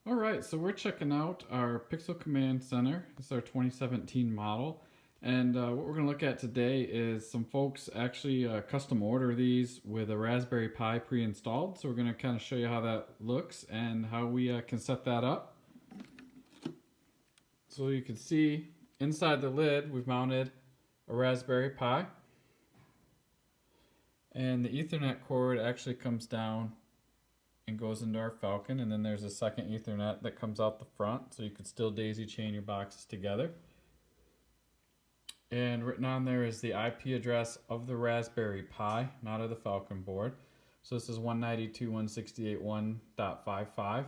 All right, so we're checking out our Pixel Command Center. It's our 2017 model. And what we're going to look at today is some folks actually custom order these with a Raspberry Pi pre-installed. So we're going to kind of show you how that looks and how we can set that up. So you can see inside the lid we've mounted a Raspberry Pi. And the Ethernet cord actually comes down and goes into our Falcon, and then there's a second Ethernet that comes out the front, so you could still daisy chain your boxes together. And written on there is the IP address of the Raspberry Pi, not of the Falcon board. So this is 192.168.1.55.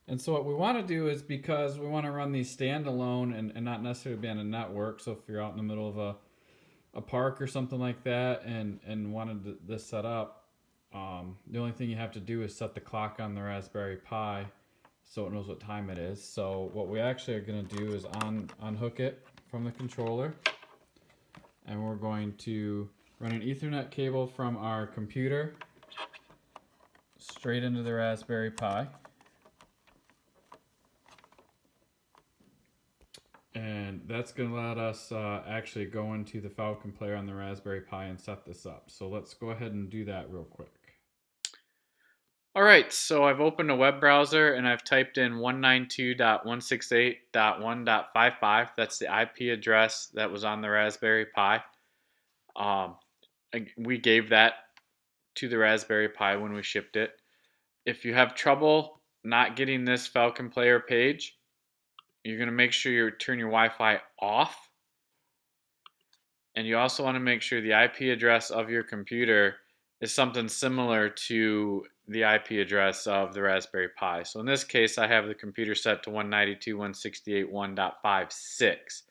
And so what we want to do is, because we want to run these standalone and not necessarily be on a network, so if you're out in the middle of a park or something like that and wanted this set up, the only thing you have to do is set the clock on the Raspberry Pi so it knows what time it is. So what we actually are going to do is unhook it from the controller, and we're going to run an Ethernet cable from our computer straight into the Raspberry Pi. And that's going to let us actually go into the Falcon player on the Raspberry Pi and set this up. So let's go ahead and do that real quick. Alright, so I've opened a web browser and I've typed in 192.168.1.55. That's the IP address that was on the Raspberry Pi. We gave that to the Raspberry Pi when we shipped it. If you have trouble not getting this Falcon player page, you're going to make sure you turn your Wi-Fi off. And you also want to make sure the IP address of your computer is something similar to the IP address of the Raspberry Pi. So in this case, I have the computer set to 192.168.1.56.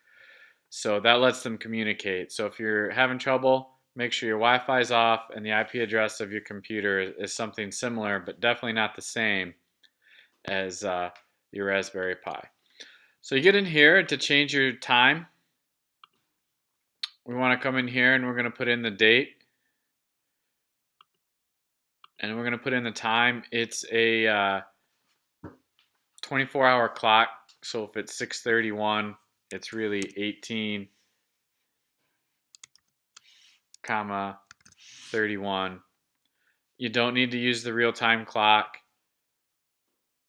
So that lets them communicate. So if you're having trouble, make sure your Wi-Fi is off and the IP address of your computer is something similar, but definitely not the same as your Raspberry Pi. So you get in here to change your time. We want to come in here and we're going to put in the date. And we're going to put in the time. It's a 24-hour clock. So if it's 6:31, it's really 18:31. You don't need to use the real-time clock.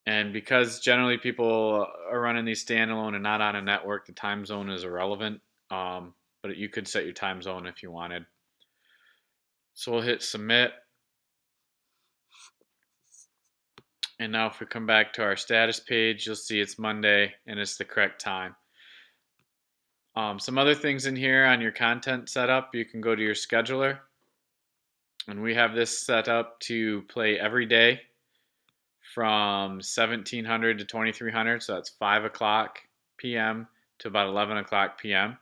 And because generally people are running these standalone and not on a network, the time zone is irrelevant. But you could set your time zone if you wanted. So we'll hit submit. And now if we come back to our status page, you'll see it's Monday and it's the correct time. Some other things in here on your content setup, you can go to your scheduler. And we have this set up to play every day from 1700 to 2300. So that's 5 o'clock p.m. to about 11 o'clock p.m.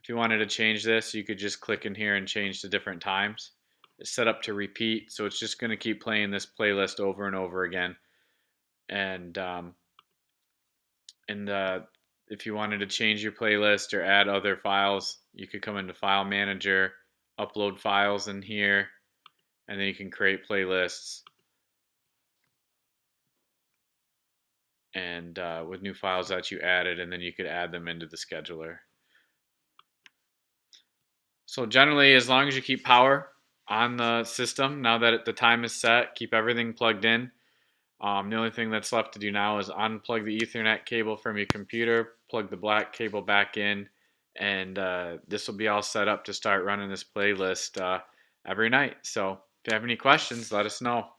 If you wanted to change this, you could just click in here and change the different times. It's set up to repeat, so it's just going to keep playing this playlist over and over again. And if you wanted to change your playlist or add other files, you could come into File Manager, upload files in here, and then you can create playlists and with new files that you added, and then you could add them into the scheduler. So generally, as long as you keep power on the system, now that the time is set, keep everything plugged in. The only thing that's left to do now is unplug the Ethernet cable from your computer, plug the black cable back in, and this will be all set up to start running this playlist every night. So if you have any questions, let us know.